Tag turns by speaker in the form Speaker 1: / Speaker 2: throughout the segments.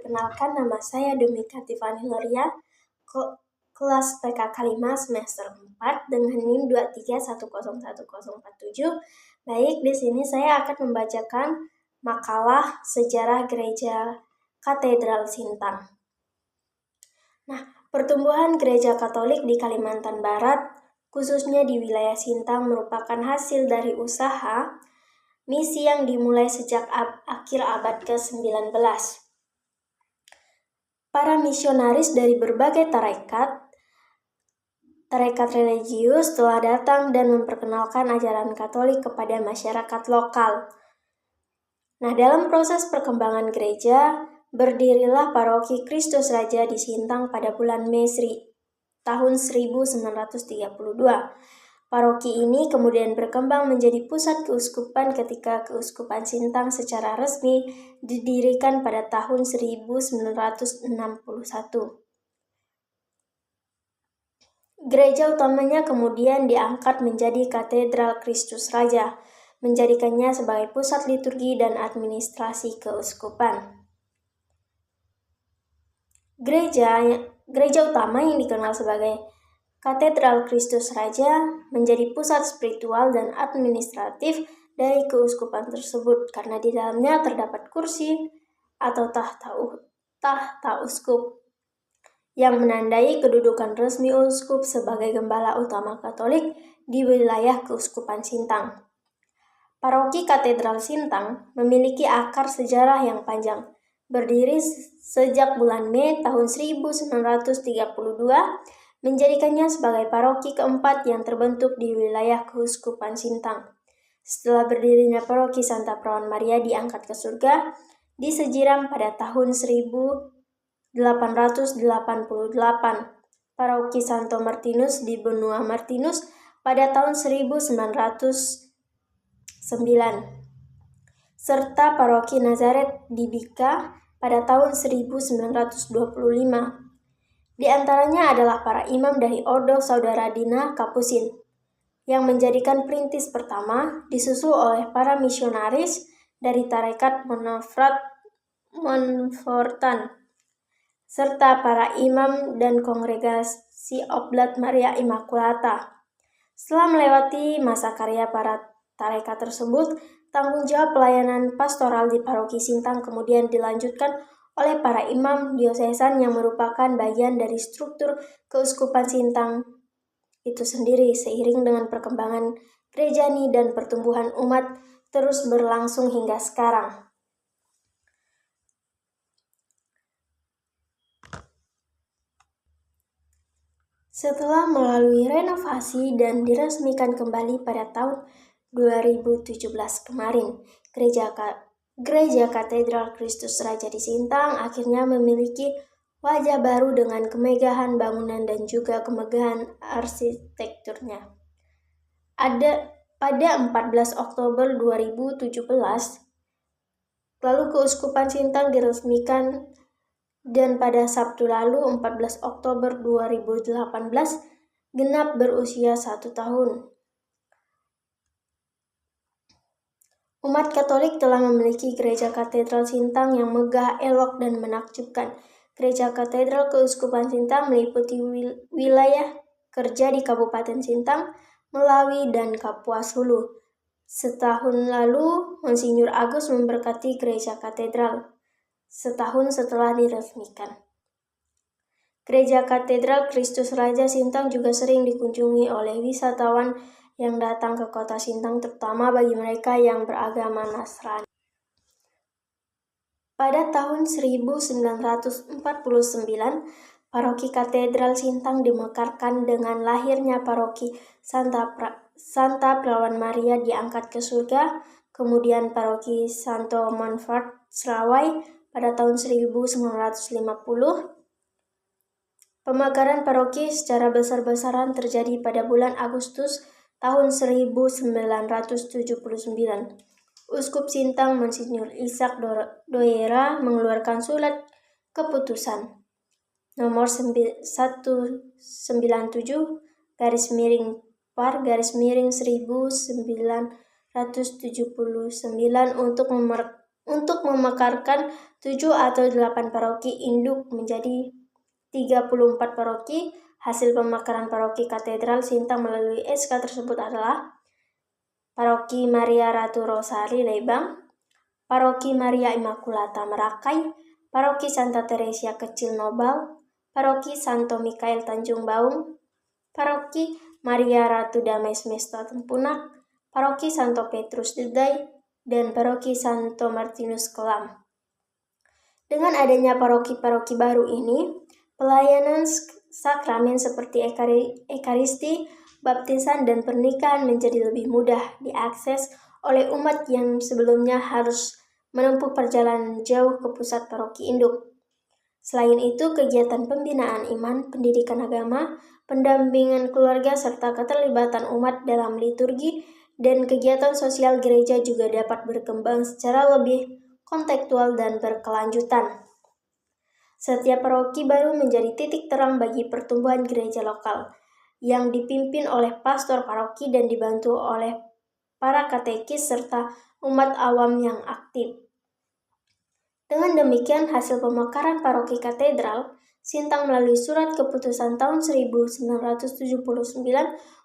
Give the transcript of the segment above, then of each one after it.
Speaker 1: Perkenalkan, nama saya Dumika Tiffany Loria, kelas PKK 5 semester 4 dengan NIM 23101047. Baik, di sini saya akan membacakan makalah sejarah Gereja Katedral Sintang. Pertumbuhan Gereja Katolik di Kalimantan Barat, khususnya di wilayah Sintang, merupakan hasil dari usaha misi yang dimulai sejak akhir abad ke-19. Para misionaris dari berbagai tarekat religius telah datang dan memperkenalkan ajaran Katolik kepada masyarakat lokal. Dalam proses perkembangan gereja, berdirilah Paroki Kristus Raja di Sintang pada bulan Mei tahun 1932. Paroki ini kemudian berkembang menjadi pusat keuskupan ketika Keuskupan Sintang secara resmi didirikan pada tahun 1961. Gereja utamanya kemudian diangkat menjadi Katedral Kristus Raja, menjadikannya sebagai pusat liturgi dan administrasi keuskupan. Gereja utama yang dikenal sebagai Katedral Kristus Raja menjadi pusat spiritual dan administratif dari keuskupan tersebut karena di dalamnya terdapat kursi atau tahta uskup yang menandai kedudukan resmi uskup sebagai gembala utama Katolik di wilayah Keuskupan Sintang. Paroki Katedral Sintang memiliki akar sejarah yang panjang, berdiri sejak bulan Mei tahun 1932, menjadikannya sebagai paroki keempat yang terbentuk di wilayah Keuskupan Sintang. Setelah berdirinya Paroki Santa Perawan Maria diangkat ke surga di Sejiram pada tahun 1888, Paroki Santo Martinus di Benua Martinus pada tahun 1909, serta Paroki Nazaret di Bika pada tahun 1925. Di antaranya adalah para imam dari Ordo Saudara Dina Kapusin, yang menjadikan perintis pertama, disusul oleh para misionaris dari tarekat Montfortan, serta para imam dan kongregasi Oblat Maria Immaculata. Setelah melewati masa karya para tarekat tersebut, tanggung jawab pelayanan pastoral di Paroki Sintang kemudian dilanjutkan oleh para imam diosesan yang merupakan bagian dari struktur Keuskupan Sintang itu sendiri. Seiring dengan perkembangan gerejani dan pertumbuhan umat terus berlangsung hingga sekarang. Setelah melalui renovasi dan diresmikan kembali pada tahun 2017 kemarin, Gereja Katedral Kristus Raja di Sintang akhirnya memiliki wajah baru dengan kemegahan bangunan dan juga kemegahan arsitekturnya. Pada 14 Oktober 2017, lalu Keuskupan Sintang diresmikan dan pada Sabtu lalu 14 Oktober 2018 genap berusia 1 tahun. Umat Katolik telah memiliki Gereja Katedral Sintang yang megah, elok, dan menakjubkan. Gereja Katedral Keuskupan Sintang meliputi wilayah kerja di Kabupaten Sintang, Melawi, dan Kapuas Hulu. Setahun lalu, Monsinyur Agus memberkati Gereja Katedral, setahun setelah diresmikan. Gereja Katedral Kristus Raja Sintang juga sering dikunjungi oleh wisatawan yang datang ke kota Sintang, terutama bagi mereka yang beragama Nasrani. Pada tahun 1949, Paroki Katedral Sintang dimekarkan dengan lahirnya Paroki Santa Perawan Maria diangkat ke surga, kemudian Paroki Santo Montfort Serawai pada tahun 1950. Pemekaran paroki secara besar-besaran terjadi pada bulan Agustus tahun 1979. Uskup Sintang Monsinyur Ishak Doyera mengeluarkan surat keputusan nomor 197/1979 untuk memekarkan 7 atau 8 paroki induk menjadi 34 paroki. Hasil pemekaran paroki Katedral Sintang melalui SK tersebut adalah Paroki Maria Ratu Rosari Lebang, Paroki Maria Immaculata Merakai, Paroki Santa Teresia Kecil Nobal, Paroki Santo Mikael Tanjung Baung, Paroki Maria Ratu Damai Semesta Tempunak, Paroki Santo Petrus Dedai, dan Paroki Santo Martinus Kelam. Dengan adanya paroki-paroki baru ini, pelayanan sakramen seperti ekaristi, baptisan, dan pernikahan menjadi lebih mudah diakses oleh umat yang sebelumnya harus menempuh perjalanan jauh ke pusat paroki induk. Selain itu, kegiatan pembinaan iman, pendidikan agama, pendampingan keluarga, serta keterlibatan umat dalam liturgi dan kegiatan sosial gereja juga dapat berkembang secara lebih kontekstual dan berkelanjutan. Setiap paroki baru menjadi titik terang bagi pertumbuhan gereja lokal, yang dipimpin oleh pastor paroki dan dibantu oleh para katekis serta umat awam yang aktif. Dengan demikian, hasil pemekaran paroki Katedral Sintang melalui surat keputusan tahun 1979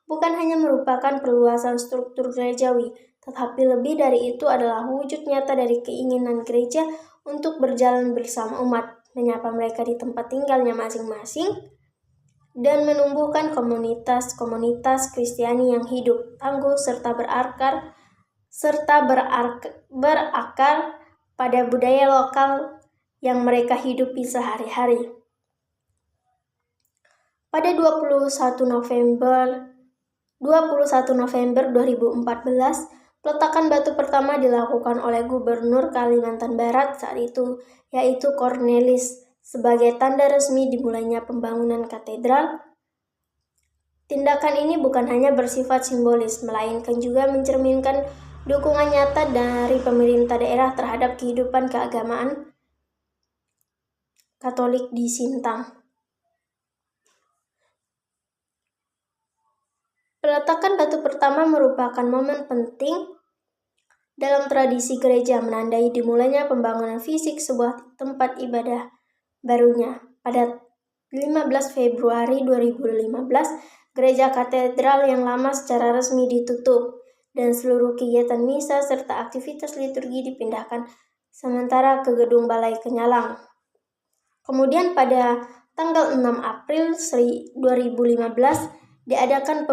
Speaker 1: bukan hanya merupakan perluasan struktur gerejawi, tetapi lebih dari itu adalah wujud nyata dari keinginan gereja untuk berjalan bersama umat, menyapa mereka di tempat tinggalnya masing-masing, dan menumbuhkan komunitas-komunitas Kristiani yang hidup, tangguh, serta berakar pada budaya lokal yang mereka hidupi sehari-hari. Pada 21 November 2014, peletakan batu pertama dilakukan oleh Gubernur Kalimantan Barat saat itu, yaitu Cornelis, sebagai tanda resmi dimulainya pembangunan katedral. Tindakan ini bukan hanya bersifat simbolis, melainkan juga mencerminkan dukungan nyata dari pemerintah daerah terhadap kehidupan keagamaan Katolik di Sintang. Peletakan batu pertama merupakan momen penting dalam tradisi gereja, menandai dimulainya pembangunan fisik sebuah tempat ibadah barunya. Pada 15 Februari 2015, Gereja Katedral yang lama secara resmi ditutup dan seluruh kegiatan misa serta aktivitas liturgi dipindahkan sementara ke Gedung Balai Kenyalang. Kemudian pada tanggal 6 April 2015 diadakan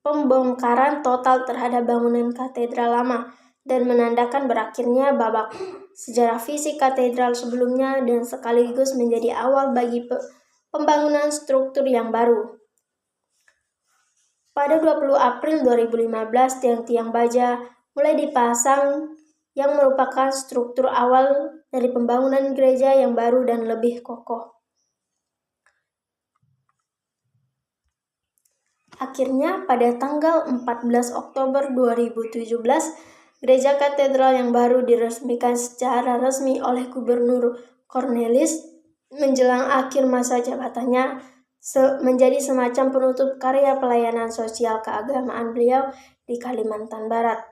Speaker 1: pembongkaran total terhadap bangunan katedral lama dan menandakan berakhirnya babak sejarah fisik katedral sebelumnya dan sekaligus menjadi awal bagi pembangunan struktur yang baru. Pada 20 April 2015, tiang-tiang baja mulai dipasang yang merupakan struktur awal dari pembangunan gereja yang baru dan lebih kokoh. Akhirnya, pada tanggal 14 Oktober 2017, Gereja Katedral yang baru diresmikan secara resmi oleh Gubernur Cornelis menjelang akhir masa jabatannya, menjadi semacam penutup karya pelayanan sosial keagamaan beliau di Kalimantan Barat.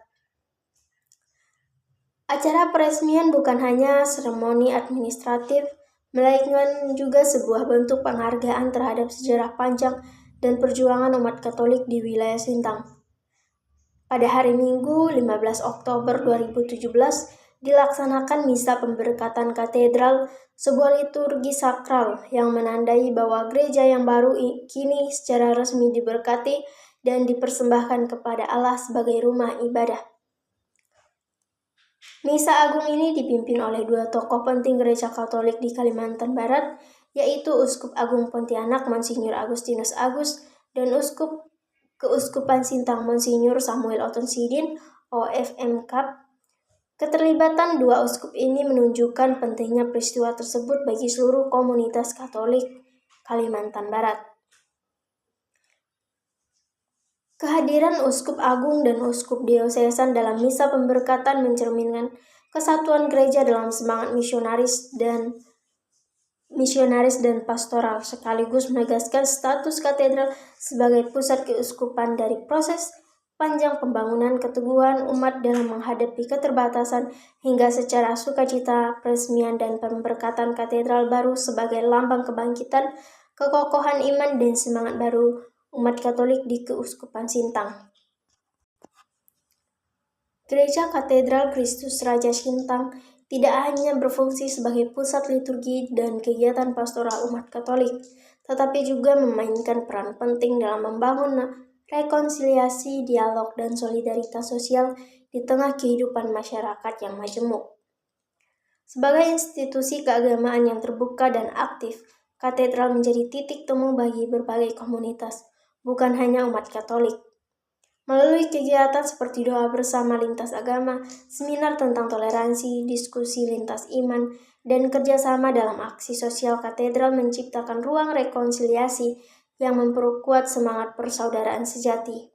Speaker 1: Acara peresmian bukan hanya seremoni administratif, melainkan juga sebuah bentuk penghargaan terhadap sejarah panjang dan perjuangan umat Katolik di wilayah Sintang. Pada hari Minggu 15 Oktober 2017 dilaksanakan misa pemberkatan katedral, sebuah liturgi sakral yang menandai bahwa gereja yang baru kini secara resmi diberkati dan dipersembahkan kepada Allah sebagai rumah ibadah. Misa agung ini dipimpin oleh dua tokoh penting gereja Katolik di Kalimantan Barat, yaitu Uskup Agung Pontianak Monsinyur Agustinus Agus dan Uskup Keuskupan Sintang Monsinyur Samuel Oton Sidin OFM Kap. Keterlibatan dua uskup ini menunjukkan pentingnya peristiwa tersebut bagi seluruh komunitas Katolik Kalimantan Barat. Kehadiran Uskup Agung dan Uskup Diosesan dalam misa pemberkatan mencerminkan kesatuan gereja dalam semangat misionaris dan pastoral, sekaligus menegaskan status katedral sebagai pusat keuskupan dari proses sepanjang pembangunan keteguhan umat dalam menghadapi keterbatasan hingga secara sukacita peresmian dan pemberkatan katedral baru sebagai lambang kebangkitan, kekokohan iman dan semangat baru umat Katolik di Keuskupan Sintang. Gereja Katedral Kristus Raja Sintang tidak hanya berfungsi sebagai pusat liturgi dan kegiatan pastoral umat Katolik, tetapi juga memainkan peran penting dalam membangun rekonsiliasi, dialog, dan solidaritas sosial di tengah kehidupan masyarakat yang majemuk. Sebagai institusi keagamaan yang terbuka dan aktif, katedral menjadi titik temu bagi berbagai komunitas, bukan hanya umat Katolik. Melalui kegiatan seperti doa bersama lintas agama, seminar tentang toleransi, diskusi lintas iman, dan kerjasama dalam aksi sosial, katedral menciptakan ruang rekonsiliasi yang memperkuat semangat persaudaraan sejati.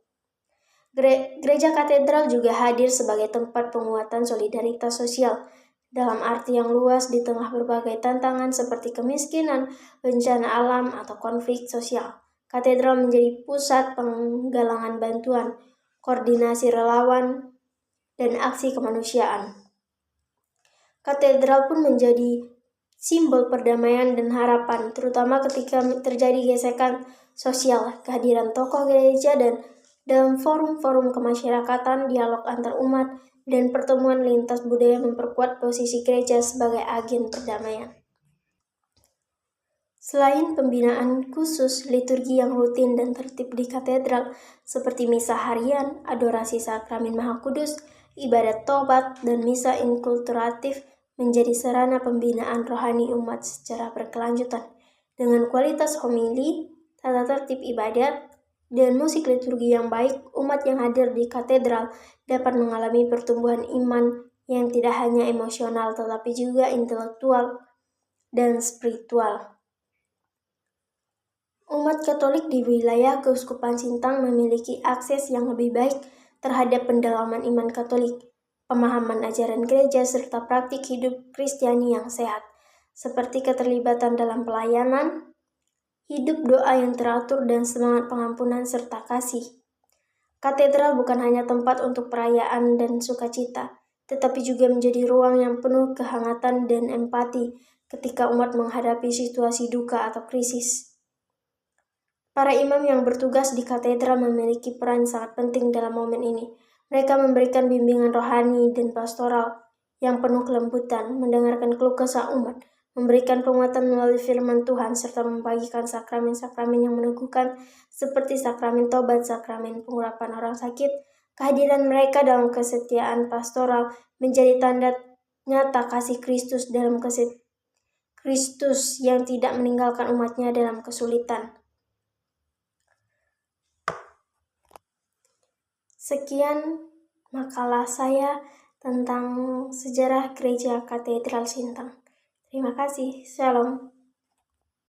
Speaker 1: Gereja katedral juga hadir sebagai tempat penguatan solidaritas sosial, dalam arti yang luas di tengah berbagai tantangan seperti kemiskinan, bencana alam, atau konflik sosial. Katedral menjadi pusat penggalangan bantuan, koordinasi relawan, dan aksi kemanusiaan. Katedral pun menjadi simbol perdamaian dan harapan, terutama ketika terjadi gesekan sosial. Kehadiran tokoh gereja dan dalam forum-forum kemasyarakatan, dialog antar umat, dan pertemuan lintas budaya memperkuat posisi gereja sebagai agen perdamaian. Selain pembinaan khusus, liturgi yang rutin dan tertib di katedral seperti misa harian, adorasi sakramen Maha Kudus, ibadat tobat, dan misa inkulturatif menjadi sarana pembinaan rohani umat secara berkelanjutan. Dengan kualitas homili, tata tertib ibadat, dan musik liturgi yang baik, umat yang hadir di katedral dapat mengalami pertumbuhan iman yang tidak hanya emosional tetapi juga intelektual dan spiritual. Umat Katolik di wilayah Keuskupan Sintang memiliki akses yang lebih baik terhadap pendalaman iman Katolik, pemahaman ajaran gereja, serta praktik hidup Kristiani yang sehat, seperti keterlibatan dalam pelayanan, hidup doa yang teratur, dan semangat pengampunan serta kasih. Katedral bukan hanya tempat untuk perayaan dan sukacita, tetapi juga menjadi ruang yang penuh kehangatan dan empati ketika umat menghadapi situasi duka atau krisis. Para imam yang bertugas di katedral memiliki peran sangat penting dalam momen ini. Mereka memberikan bimbingan rohani dan pastoral yang penuh kelembutan, mendengarkan keluh kesah umat, memberikan penguatan melalui firman Tuhan, serta membagikan sakramen-sakramen yang meneguhkan seperti sakramen tobat, sakramen pengurapan orang sakit. Kehadiran mereka dalam kesetiaan pastoral menjadi tanda nyata kasih Kristus Kristus yang tidak meninggalkan umatnya dalam kesulitan. Sekian makalah saya tentang sejarah Gereja Katedral Sintang. Terima kasih. Shalom.